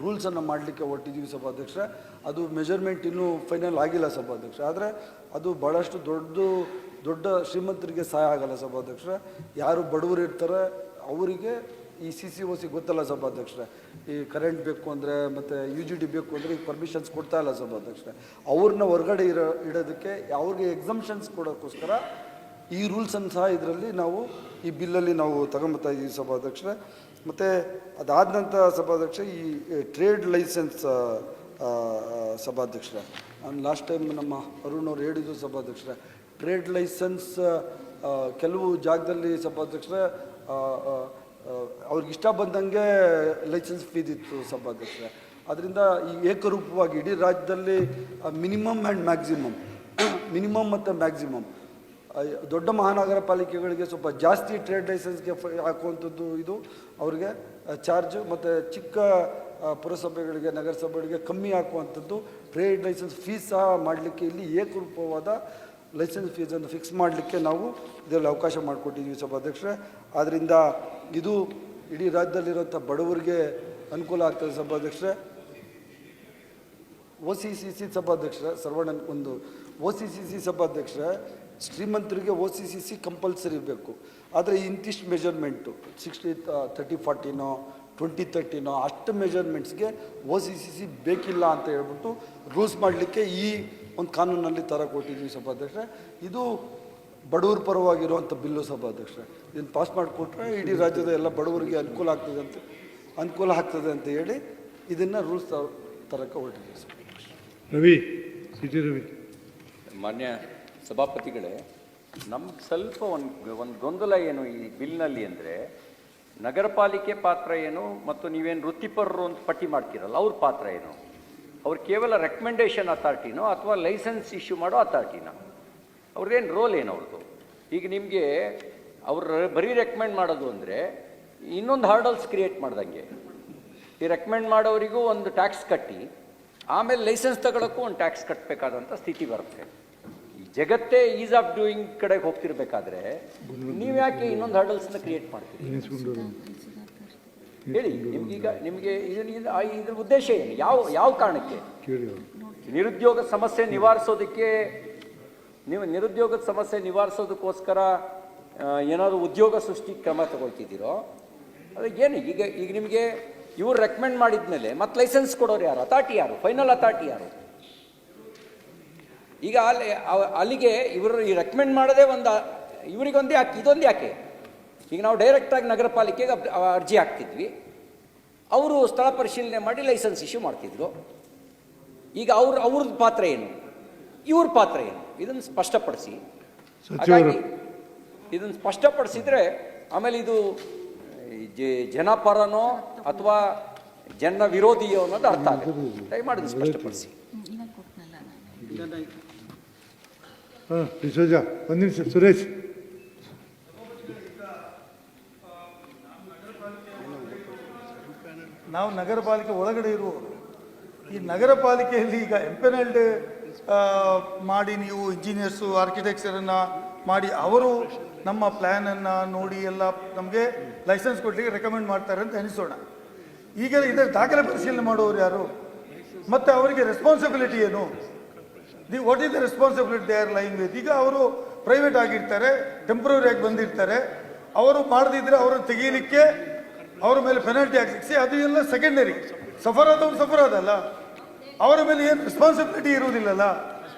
ರೂಲ್ಸನ್ನು ಮಾಡಲಿಕ್ಕೆ ಹೊರಟಿದ್ದೀವಿ ಸಭಾಧ್ಯಕ್ಷರೇ. ಅದು ಮೆಜರ್ಮೆಂಟ್ ಇನ್ನೂ ಫೈನಲ್ ಆಗಿಲ್ಲ ಸಭಾಧ್ಯಕ್ಷರೇ. ಆದರೆ ಅದು ಭಾಳಷ್ಟು ದೊಡ್ಡ ಶ್ರೀಮಂತರಿಗೆ ಸಹಾಯ ಆಗಲ್ಲ ಸಭಾಧ್ಯಕ್ಷರೇ. ಯಾರು ಬಡವರು ಇರ್ತಾರೆ ಅವರಿಗೆ ಈ CCOC ಗೊತ್ತಲ್ಲ ಸಭಾಧ್ಯಕ್ಷರೇ, ಈ ಕರೆಂಟ್ ಬೇಕು ಅಂದರೆ ಮತ್ತು UGD ಬೇಕು ಅಂದರೆ ಈಗ ಪರ್ಮಿಷನ್ಸ್ ಕೊಡ್ತಾ ಇಲ್ಲ ಸಭಾಧ್ಯಕ್ಷರೇ. ಅವ್ರನ್ನ ಹೊರಗಡೆ ಇಡೋದಕ್ಕೆ ಅವ್ರಿಗೆ ಎಕ್ಸಮ್ಷನ್ಸ್ ಕೊಡೋಕ್ಕೋಸ್ಕರ ಈ ರೂಲ್ಸನ್ನು ಸಹ ಇದರಲ್ಲಿ ನಾವು ಈ ಬಿಲ್ಲಲ್ಲಿ ನಾವು ತಗೊಂಬರ್ತಾ ಇದ್ದೀವಿ ಸಭಾಧ್ಯಕ್ಷರೇ. ಮತ್ತು ಅದಾದ ನಂತರ ಸಭಾಧ್ಯಕ್ಷ ಈ ಟ್ರೇಡ್ ಲೈಸೆನ್ಸ್ ಸಭಾಧ್ಯಕ್ಷರೇ, ನಾನು ಲಾಸ್ಟ್ ಟೈಮ್ ನಮ್ಮ ಅರುಣ್ ಅವ್ರು ಹೇಳಿದ್ರು ಸಭಾಧ್ಯಕ್ಷರೇ, ಟ್ರೇಡ್ ಲೈಸೆನ್ಸ್ ಕೆಲವು ಜಾಗದಲ್ಲಿ ಸಭಾಧ್ಯಕ್ಷರೇ ಅವ್ರಿಗೆ ಇಷ್ಟ ಬಂದಂಗೆ ಲೈಸೆನ್ಸ್ ಫೀದಿತ್ತು ಸಭಾಧ್ಯಕ್ಷರೇ. ಅದರಿಂದ ಈ ಏಕರೂಪವಾಗಿ ಇಡೀ ರಾಜ್ಯದಲ್ಲಿ ಮಿನಿಮಮ್ ಆ್ಯಂಡ್ ಮಿನಿಮಮ್ ಮತ್ತು ಮ್ಯಾಕ್ಸಿಮಮ್ ದೊಡ್ಡ ಮಹಾನಗರ ಪಾಲಿಕೆಗಳಿಗೆ ಸ್ವಲ್ಪ ಜಾಸ್ತಿ ಟ್ರೇಡ್ ಲೈಸೆನ್ಸ್ಗೆ ಹಾಕುವಂಥದ್ದು ಇದು ಅವ್ರಿಗೆ ಚಾರ್ಜ್, ಮತ್ತು ಚಿಕ್ಕ ಪುರಸಭೆಗಳಿಗೆ ನಗರಸಭೆಗಳಿಗೆ ಕಮ್ಮಿ ಹಾಕುವಂಥದ್ದು ಟ್ರೇಡ್ ಲೈಸೆನ್ಸ್ ಫೀಸ್ ಸಹ ಮಾಡಲಿಕ್ಕೆ ಇಲ್ಲಿ ಏಕರೂಪವಾದ ಲೈಸೆನ್ಸ್ ಫೀಸನ್ನು ಫಿಕ್ಸ್ ಮಾಡಲಿಕ್ಕೆ ನಾವು ಇದರಲ್ಲಿ ಅವಕಾಶ ಮಾಡಿಕೊಟ್ಟಿದ್ದೀವಿ ಸಭಾಧ್ಯಕ್ಷರೇ. ಆದ್ದರಿಂದ ಇದು ಇಡೀ ರಾಜ್ಯದಲ್ಲಿರುವಂಥ ಬಡವರಿಗೆ ಅನುಕೂಲ ಆಗ್ತದೆ ಸಭಾಧ್ಯಕ್ಷರೇ. OCCC ಸಭಾಧ್ಯಕ್ಷರೇ, ಸರ್ವಣ್ಣ ಒಂದು OCCC ಸಭಾಧ್ಯಕ್ಷರೇ, ಶ್ರೀಮಂತರಿಗೆ OCCC ಕಂಪಲ್ಸರಿ ಬೇಕು. ಆದರೆ ಇಂತಿಷ್ಟು ಮೆಜರ್ಮೆಂಟು 60-30-40ನೋ 20-30ನೋ ಅಷ್ಟು ಮೆಜರ್ಮೆಂಟ್ಸ್ಗೆ OCCC ಬೇಕಿಲ್ಲ ಅಂತ ಹೇಳ್ಬಿಟ್ಟು ರೂಲ್ಸ್ ಮಾಡಲಿಕ್ಕೆ ಈ ಒಂದು ಕಾನೂನಲ್ಲಿ ಕೊಟ್ಟಿದ್ದೀವಿ ಸಭಾಧ್ಯಕ್ಷರೇ. ಇದು ಬಡವರ ಪರವಾಗಿರುವಂಥ ಬಿಲ್ಲು ಸಭಾಧ್ಯಕ್ಷರೇ. ಇದನ್ನು ಪಾಸ್ ಮಾಡಿಕೊಟ್ರೆ ಇಡೀ ರಾಜ್ಯದ ಎಲ್ಲ ಬಡವರಿಗೆ ಅನುಕೂಲ ಆಗ್ತದೆ ಅಂತ ಹೇಳಿ ಇದನ್ನು ರೂಲ್ಸ್ ತರಕ್ಕೆ ಹೊರಟಿದ್ದೀವಿ. ರವಿ ಮಾನ್ಯ ಸಭಾಪತಿಗಳೇ, ನಮ್ಗೆ ಸ್ವಲ್ಪ ಒಂದು ಗೊಂದಲ ಏನು ಈ ಬಿಲ್ನಲ್ಲಿ ಅಂದರೆ, ನಗರ ಪಾಲಿಕೆ ಪಾತ್ರ ಏನು ಮತ್ತು ನೀವೇನು ವೃತ್ತಿಪರರು ಅಂತ ಪಟ್ಟಿ ಮಾಡ್ತೀರಲ್ಲ ಅವ್ರ ಪಾತ್ರ ಏನು? ಅವ್ರು ಕೇವಲ ರೆಕಮೆಂಡೇಷನ್ ಅಥಾರಿಟಿನೋ ಅಥವಾ ಲೈಸೆನ್ಸ್ ಇಶ್ಯೂ ಮಾಡೋ ಅಥಾರಿಟಿನೋ? ಅವ್ರದ್ದೇನು ರೋಲ್ ಏನು ಅವ್ರದ್ದು? ಈಗ ನಿಮಗೆ ಅವ್ರು ಬರೀ ರೆಕಮೆಂಡ್ ಮಾಡೋದು ಅಂದರೆ ಇನ್ನೊಂದು ಹಾರ್ಡಲ್ಸ್ ಕ್ರಿಯೇಟ್ ಮಾಡ್ದಂಗೆ. ಈ ರೆಕಮೆಂಡ್ ಮಾಡೋರಿಗೂ ಒಂದು ಟ್ಯಾಕ್ಸ್ ಕಟ್ಟಿ ಆಮೇಲೆ ಲೈಸೆನ್ಸ್ ತಗೊಳ್ಳೋಕ್ಕೂ ಒಂದು ಟ್ಯಾಕ್ಸ್ ಕಟ್ಟಬೇಕಾದಂಥ ಸ್ಥಿತಿ ಬರುತ್ತೆ. ಈ ಜಗತ್ತೇ ಈಸ್ ಆಫ್ ಡೂಯಿಂಗ್ ಕಡೆಗೆ ಹೋಗ್ತಿರ್ಬೇಕಾದ್ರೆ ನೀವು ಯಾಕೆ ಇನ್ನೊಂದು ಹಾರ್ಡಲ್ಸ್ನ ಕ್ರಿಯೇಟ್ ಮಾಡ್ತೀರಿ? ಹೇಳಿ, ನಿಮಗೆ ಇದ್ರ ಉದ್ದೇಶ ಏನು? ಯಾವ ಕಾರಣಕ್ಕೆ? ನಿರುದ್ಯೋಗ ಸಮಸ್ಯೆ ನಿವಾರಿಸೋದಕ್ಕೋಸ್ಕರ ಏನಾದರೂ ಉದ್ಯೋಗ ಸೃಷ್ಟಿ ಕ್ರಮ ತಗೊಳ್ತಿದ್ದೀರೋ? ಅದಕ್ಕೇನು ಈಗ ನಿಮಗೆ ಇವ್ರು ರೆಕಮೆಂಡ್ ಮಾಡಿದ ಮೇಲೆ ಮತ್ತೆ ಲೈಸೆನ್ಸ್ ಕೊಡೋರು ಯಾರು? ಅಥಾರಿಟಿ ಯಾರು? ಫೈನಲ್ ಅಥಾರಿಟಿ ಯಾರು? ಈಗ ಅಲ್ಲಿಗೆ ಇವರು ಈ ರೆಕಮೆಂಡ್ ಮಾಡೋದೇ ಇವರಿಗೊಂದು ಯಾಕೆ, ಇದೊಂದು ಯಾಕೆ? ಈಗ ನಾವು ಡೈರೆಕ್ಟಾಗಿ ನಗರ ಪಾಲಿಕೆಗೆ ಅರ್ಜಿ ಹಾಕ್ತಿದ್ವಿ, ಅವರು ಸ್ಥಳ ಪರಿಶೀಲನೆ ಮಾಡಿ ಲೈಸೆನ್ಸ್ ಇಶ್ಯೂ ಮಾಡ್ತಿದ್ರು. ಈಗ ಅವ್ರದ್ದು ಪಾತ್ರ ಏನು, ಇವ್ರ ಪಾತ್ರ ಏನು? ಇದನ್ನು ಸ್ಪಷ್ಟಪಡಿಸಿ. ಹಾಗಾಗಿ ಇದನ್ನು ಸ್ಪಷ್ಟಪಡಿಸಿದ್ರೆ ಆಮೇಲೆ ಇದು ಜನಪರನೋ ಅಥವಾ ಜನ ವಿರೋಧಿಯೋ ಅನ್ನೋದು ಅರ್ಥ ಆಗುತ್ತೆ. ದಯಮಾಡಿ ಸ್ಪಷ್ಟಪಡಿಸಿ. ಒಂದು ನಿಮಿಷ ಸುರೇಶ್. ನಾವು ನಗರ ಪಾಲಿಕೆ ಒಳಗಡೆ ಇರುವವರು. ಈ ನಗರ ಪಾಲಿಕೆಯಲ್ಲಿ ಈಗ ಎಂಪೆನಲ್ಡ್ ಮಾಡಿ ನೀವು ಇಂಜಿನಿಯರ್ಸು ಆರ್ಕಿಟೆಕ್ಚರನ್ನು ಮಾಡಿ ಅವರು ನಮ್ಮ ಪ್ಲ್ಯಾನನ್ನು ನೋಡಿ ಎಲ್ಲ ನಮಗೆ ಲೈಸೆನ್ಸ್ ಕೊಡಲಿಕ್ಕೆ ರೆಕಮೆಂಡ್ ಮಾಡ್ತಾರೆ ಅಂತ ಎನಿಸೋಣ. ಈಗ ಇದರ ದಾಖಲೆ ಪರಿಶೀಲನೆ ಮಾಡುವವರು ಯಾರು? ಮತ್ತು ಅವರಿಗೆ ರೆಸ್ಪಾನ್ಸಿಬಿಲಿಟಿ ಏನು? What is the responsibility they are lying with? ಈಗ ಅವರು ಪ್ರೈವೇಟ್ ಆಗಿರ್ತಾರೆ, ಟೆಂಪ್ರರಿ ಆಗಿ ಬಂದಿರ್ತಾರೆ, ಅವರು ಮಾಡದಿದ್ದರೆ ಅವರನ್ನು ತೆಗೀಲಿಕ್ಕೆ ಅವರ ಮೇಲೆ ಪೆನಾಲ್ಟಿ ಹಾಕ್ಲಿಕ್ಕೆ ಅದು ಎಲ್ಲ ಸೆಕೆಂಡರಿ. ಸಫರ್ ಆದವ್ರು ಸಫರ್ ಆದಲ್ಲ, ಅವರ ಮೇಲೆ ಏನು ರೆಸ್ಪಾನ್ಸಿಬಿಲಿಟಿ ಇರುವುದಿಲ್ಲಲ್ಲ.